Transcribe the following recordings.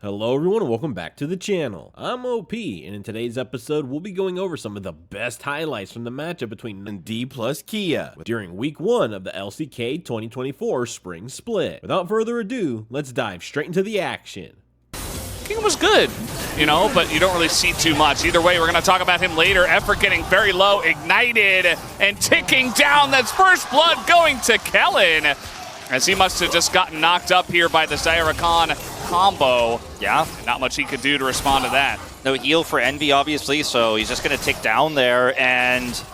Hello everyone and welcome back to the channel. I'm OP, and in today's episode we'll be going over some of the best highlights from the matchup between Dplus KIA during week 1 of the LCK 2024 Spring Split. Without further ado, let's dive straight into the action. King was good, but you don't really see too much. Either way, we're going to talk about him later. Effort getting very low, ignited, and ticking down. That's first blood going to Kellen, as he must have just gotten knocked up here by the Zyrakan combo. Yeah. Not much he could do to respond to that. No heal for Envy, obviously, so he's just going to tick down there, and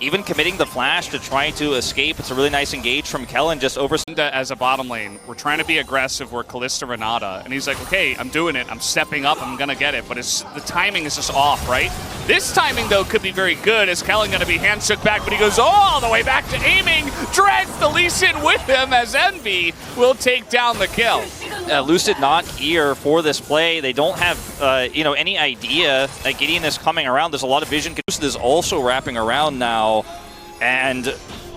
even committing the flash to try to escape. It's a really nice engage from Kellen, just over. As a bottom lane, we're trying to be aggressive. We're Kalista Renata, and he's like, okay, I'm doing it. I'm stepping up. I'm going to get it. But the timing is just off, right? This timing, though, could be very good. Is Kellen going to be hand shook back? But he goes all the way back to aiming, drags the Lee Sin with him as Envy will take down the kill. Lucid not here for this play. They don't have, any idea that Gideon is coming around. There's a lot of vision. Lucid is also wrapping around now, and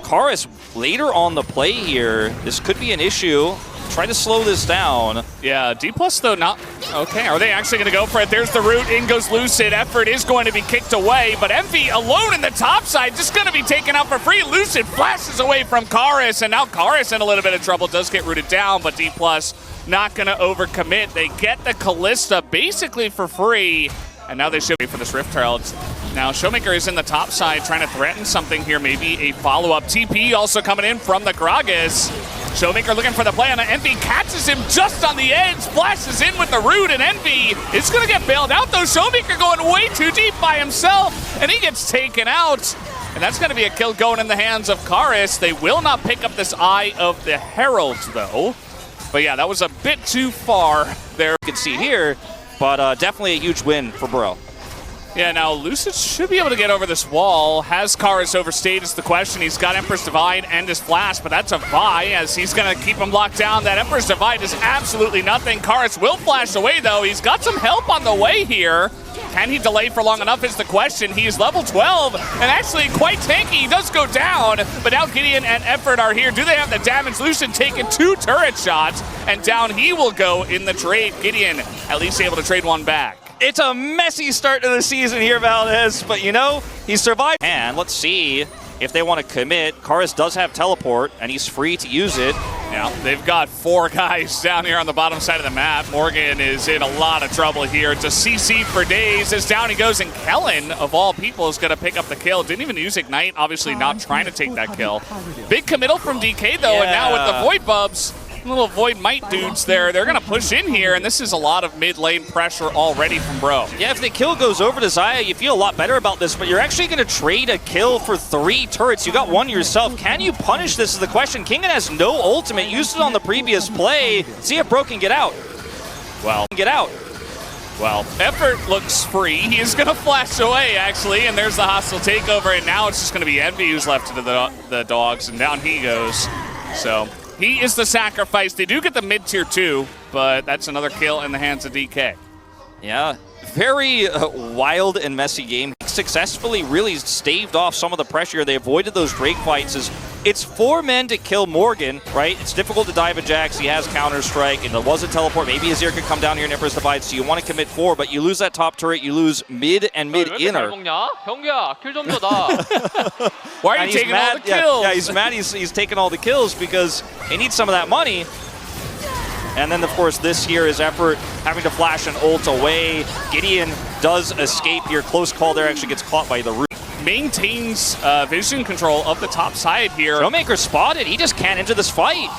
Karis later on the play here. This could be an issue. Try to slow this down. Yeah, Dplus though not okay. Are they actually going to go for it? There's the root. In goes Lucid. Effort is going to be kicked away, but Envy alone in the top side, just going to be taken out for free. Lucid flashes away from Karis, and now Karis in a little bit of trouble. Does get rooted down, but Dplus not going to overcommit. They get the Kalista basically for free, and now they should be for this Rift Herald. Now Showmaker is in the top side trying to threaten something here, maybe a follow-up. TP also coming in from the Gragas. Showmaker looking for the play on Envy, catches him just on the edge, flashes in with the root, and Envy is going to get bailed out though. Showmaker going way too deep by himself, and he gets taken out. And that's going to be a kill going in the hands of Karis. They will not pick up this Eye of the Heralds though. But yeah, that was a bit too far there. You can see here, but definitely a huge win for Bro. Yeah, now Lucid should be able to get over this wall. Has Karis overstayed is the question. He's got Emperor's Divide and his flash, but that's a Vi as he's going to keep him locked down. That Emperor's Divide is absolutely nothing. Karis will flash away, though. He's got some help on the way here. Can he delay for long enough is the question. He's level 12 and actually quite tanky. He does go down, but now Gideon and Effort are here. Do they have the damage? Lucid taking 2 turret shots, and down he will go in the trade. Gideon at least able to trade one back. It's a messy start to the season here, Valdez, but he survived. And let's see if they want to commit. Karis does have teleport, and he's free to use it. Now, they've got 4 guys down here on the bottom side of the map. Morgan is in a lot of trouble here. It's a CC for days as down he goes, and Kellen, of all people, is going to pick up the kill. Didn't even use Ignite, obviously not trying to take that kill. Big committal from DK, though, and now with the Void Bubs, little Void Might dudes there, they're going to push in here, and this is a lot of mid-lane pressure already from Bro. Yeah, if the kill goes over to Xayah, you feel a lot better about this, but you're actually going to trade a kill for 3 turrets. You got 1 yourself. Can you punish this is the question. Kingen has no ultimate, used it on the previous play. See if Bro can get out. Well, Effort looks free. He is going to flash away, actually, and there's the hostile takeover, and now it's just going to be Envy who's left to the dogs, and down he goes. So he is the sacrifice. They do get the mid-tier 2, but that's another kill in the hands of DK. Yeah, very wild and messy game. Successfully really staved off some of the pressure. They avoided those Drake fights. It's 4 men to kill Morgan, right? It's difficult to dive a Jax. He has Counter-Strike, and there was a teleport. Maybe Azir could come down here in Emperor's Divide, so you want to commit 4, but you lose that top turret, you lose mid and mid-inner. Why are you taking all the kills? Yeah, he's mad he's taking all the kills because he needs some of that money. And then, of course, this here is Effort having to flash an ult away. Gideon does escape here. Close call there, actually gets caught by the root. Maintains vision control of the top side here. Showmaker spotted. He just can't enter this fight.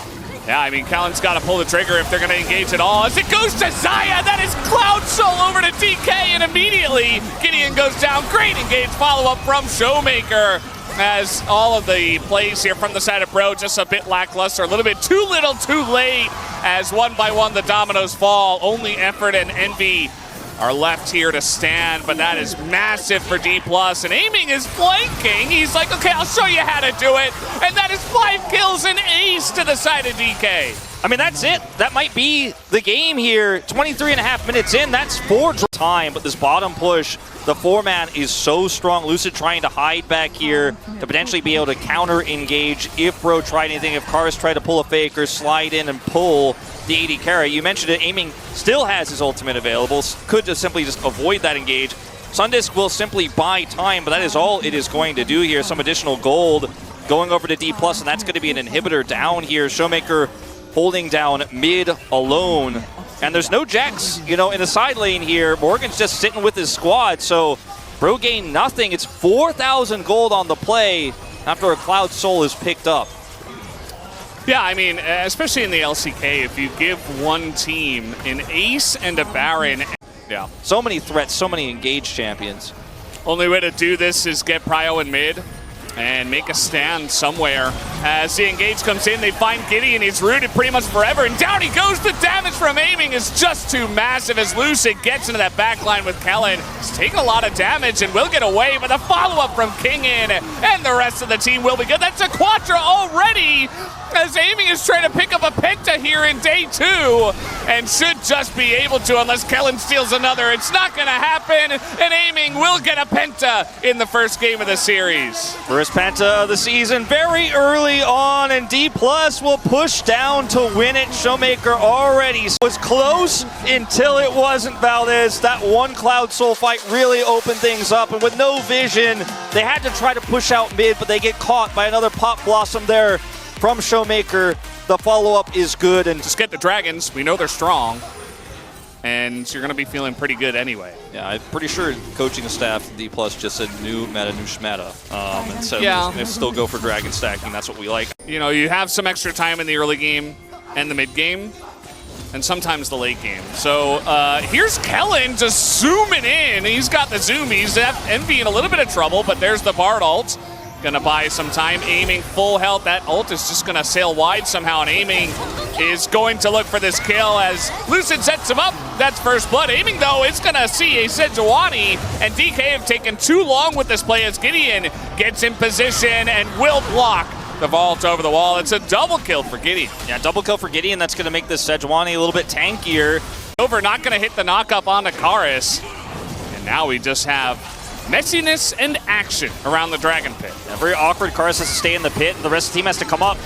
Yeah, I mean, Kellen's got to pull the trigger if they're going to engage at all. As it goes to Xayah, that is Cloud Soul over to DK, and immediately Gideon goes down. Great engage follow-up from Showmaker. As all of the plays here from the side of Bro just a bit lackluster, a little bit too little, too late, as one by one the dominoes fall. Only Effort and Envy are left here to stand, but that is massive for Dplus, and aiming is flanking. He's like, okay, I'll show you how to do it, and that is 5 kills and ace to the side of DK. I mean, that's it. That might be the game here. 23.5 minutes in, that's 4 time, but this bottom push, the 4-man is so strong. Lucid trying to hide back here to potentially be able to counter-engage if Bro tried anything, if Karis tried to pull a fake or slide in and pull. the AD carry. You mentioned it, Aiming still has his ultimate available, could just simply avoid that engage. Sundisk will simply buy time, but that is all it is going to do here. Some additional gold going over to Dplus, and that's going to be an inhibitor down here. Showmaker holding down mid alone. And there's no Jax, in the side lane here. Morgan's just sitting with his squad, so Bro gained nothing. It's 4,000 gold on the play after a Cloud Soul is picked up. Yeah, I mean, especially in the LCK, if you give one team an ace and a Baron, yeah. So many threats, so many engaged champions. Only way to do this is get Prio in mid and make a stand somewhere. As the engage comes in, they find Gideon. He's rooted pretty much forever, and down he goes. The damage from Aiming is just too massive as Lucid gets into that backline with Kellen. He's taking a lot of damage and will get away, but the follow-up from Kingin and the rest of the team will be good. That's a Quadra already, as Aiming is trying to pick up a Penta here in day 2 and should just be able to, unless Kellen steals another. It's not going to happen, and Aiming will get a Penta in the first game of the series. First Penta of the season very early on, and Dplus will push down to win it. Showmaker already was close until it wasn't, Valdez. That one Cloud Soul fight really opened things up, and with no vision, they had to try to push out mid, but they get caught by another Pop Blossom there from Showmaker. The follow-up is good, and just get the Dragons. We know they're strong, and you're going to be feeling pretty good anyway. Yeah, I'm pretty sure coaching staff Dplus just said new meta, new schmeta, and said they still go for Dragon stacking. That's what we like. You have some extra time in the early game and the mid game, and sometimes the late game. So here's Kellen just zooming in. He's got the zoomies. Envy in a little bit of trouble, but there's the Bard ult. Gonna buy some time. Aiming full health. That ult is just gonna sail wide somehow, and Aiming is going to look for this kill as Lucid sets him up. That's first blood. Aiming, though, is gonna see a Sejuani, and DK have taken too long with this play as Gideon gets in position and will block the vault over the wall. It's a double kill for Gideon. Yeah, double kill for Gideon. That's gonna make this Sejuani a little bit tankier. Over, not gonna hit the knock-up on the Karis. And now we just have messiness and action around the Dragon Pit. Yeah, very awkward. Karis has to stay in the pit, and the rest of the team has to come up.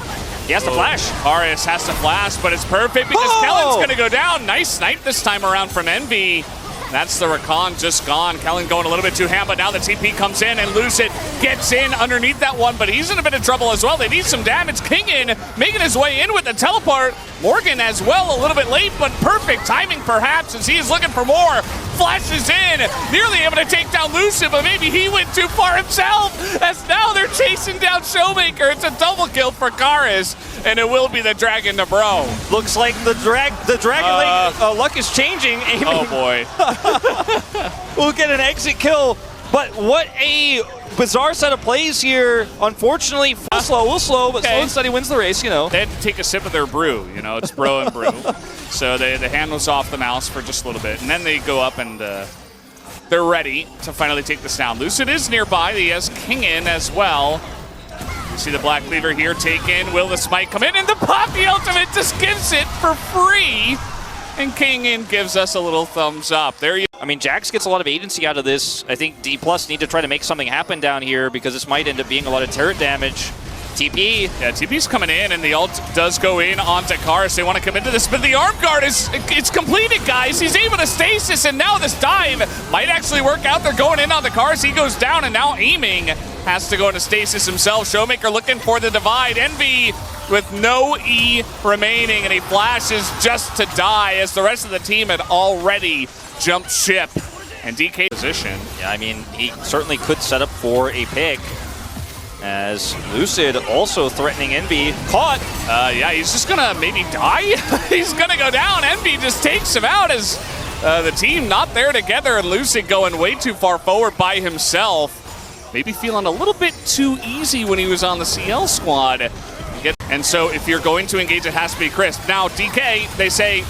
He has to flash. Karis has to flash, but it's perfect because Kellen's going to go down. Nice snipe this time around from Envy. That's the Rakan just gone. Kellen going a little bit too ham, but now the TP comes in, and Lucid gets in underneath that one, but he's in a bit of trouble as well. They need some damage. Kingin making his way in with the teleport. Morgan as well, a little bit late, but perfect timing perhaps as he is looking for more. Flashes in, nearly able to take down Lucid, but maybe he went too far himself, as now they're chasing down Showmaker. It's a double kill for Karis, and it will be the Dragon to Bro. Looks like the Dragon Lane luck is changing. Oh boy. We'll get an exit kill, but what a bizarre set of plays here. Unfortunately, slow, but slow and steady wins the race, They had to take a sip of their brew, it's Bro and Brew. So the hand was off the mouse for just a little bit, and then they go up and they're ready to finally take this down. Lucid is nearby. He has King in as well. You see the Black Cleaver here taken. Will the smite come in? And the Poppy ultimate just gives it for free. And Kingin gives us a little thumbs up. There you. I mean, Jax gets a lot of agency out of this. I think Dplus need to try to make something happen down here because this might end up being a lot of turret damage. TP. Yeah, TP's coming in, and the ult does go in onto Karis. They want to come into this, but the arm guard it's completed, guys. He's able to stasis, and now this dive might actually work out. They're going in on the Karis. He goes down, and now Aiming has to go into stasis himself. Showmaker looking for the divide. Envy with no E remaining, and he flashes just to die as the rest of the team had already jumped ship. And DK position. Yeah, I mean, he certainly could set up for a pick. As Lucid also threatening Envy. Caught. Yeah, he's just gonna maybe die. He's gonna go down. Envy just takes him out as the team not there together, and Lucid going way too far forward by himself. Maybe feeling a little bit too easy when he was on the CL squad. And so if you're going to engage, it has to be crisp. Now, DK, they say,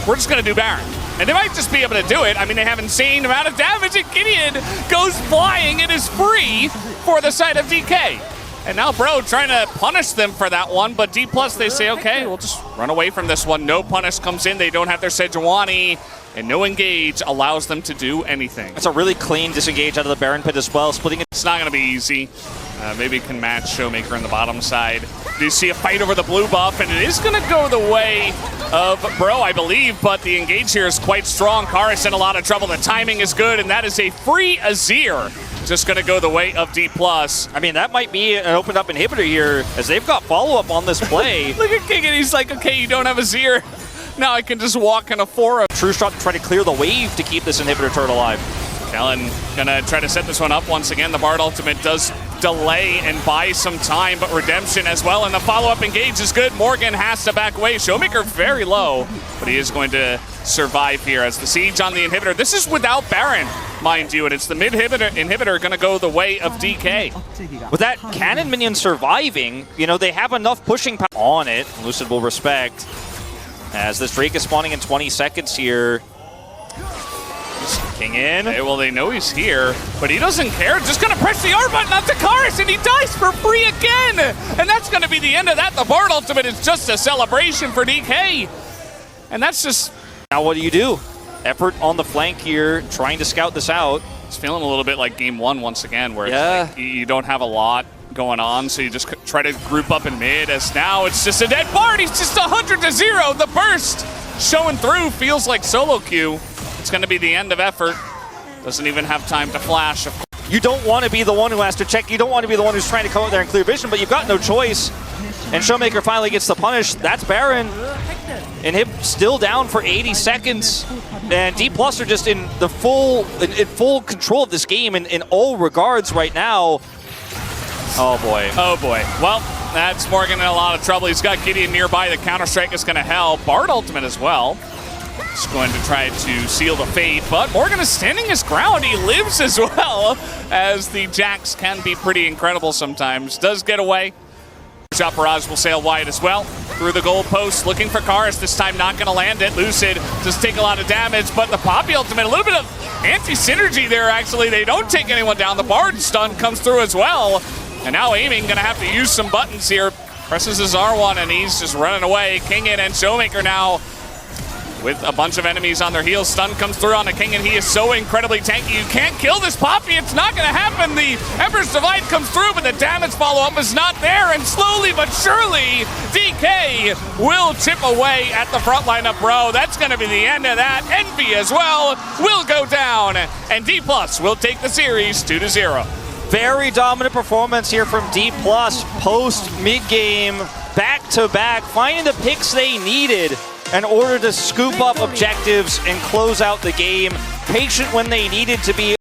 we're just gonna do Baron. And they might just be able to do it. I mean, they have an insane amount of damage, and Gideon goes flying. It is free for the side of DK. And now Bro trying to punish them for that one, but Dplus, they say, okay, we'll just run away from this one. No punish comes in. They don't have their Sejuani, and no engage allows them to do anything. It's a really clean disengage out of the Baron pit as well, splitting it. It's not going to be easy. Maybe can match Showmaker in the bottom side. You see a fight over the blue buff, and it is going to go the way of Bro, I believe, but the engage here is quite strong. Kara's in a lot of trouble. The timing is good, and that is a free Azir. Just going to go the way of Dplus. I mean, that might be an opened up inhibitor here, as they've got follow-up on this play. Look at King, and he's like, okay, you don't have Azir. Now I can just walk in a 4. True shot to try to clear the wave to keep this inhibitor turret alive. Kellen gonna try to set this one up once again. The Bard ultimate does delay and buy some time, but Redemption as well, and the follow-up engage is good. Morgan has to back away. Showmaker very low, but he is going to survive here as the siege on the inhibitor. This is without Baron, mind you, and it's the mid-inhibitor gonna go the way of DK. With that cannon minion surviving, you know, they have enough pushing power on it. Lucid will respect. As this Drake is spawning in 20 seconds here. King in. Okay, well, they know he's here, but he doesn't care. Just gonna press the R button on Takaris, and he dies for free again! And that's gonna be the end of that. The Bard ultimate is just a celebration for DK. And that's just... Now what do you do? Effort on the flank here, trying to scout this out. It's feeling a little bit like game 1 once again, where it's like you don't have a lot going on, so you just try to group up in mid, as now it's just a dead Bard. He's just 100-0. The burst showing through feels like solo queue. It's going to be the end of effort. Doesn't even have time to flash. You don't want to be the one who has to check. You don't want to be the one who's trying to come out there and clear vision, but you've got no choice. And Showmaker finally gets the punish. That's Baron. And him still down for 80 seconds. And Dplus are just in the full control of this game in all regards right now. Oh boy. Oh boy. Well, that's Morgan in a lot of trouble. He's got Gideon nearby. The counter-strike is going to help. Bard ultimate as well. He's going to try to seal the fate, but Morgan is standing his ground. He lives as well, as the Jax can be pretty incredible sometimes. Does get away. Shot Barrage will sail wide as well. Through the goal post, looking for Karis. This time not going to land it. Lucid does take a lot of damage, but the Poppy ultimate, a little bit of anti-synergy there, actually. They don't take anyone down. The Bard stun comes through as well. And now Aiming going to have to use some buttons here. Presses his R1, and he's just running away. King in and Showmaker now with a bunch of enemies on their heels. Stun comes through on the King, and he is so incredibly tanky. You can't kill this Poppy. It's not going to happen. The Emperor's Divide comes through, but the damage follow-up is not there. And slowly but surely, DK will chip away at the front line of Bro. That's going to be the end of that. Envy as well will go down, and Dplus will take the series 2-0. Very dominant performance here from Dplus post mid-game, back-to-back, finding the picks they needed in order to scoop up objectives and close out the game. Patient when they needed to be,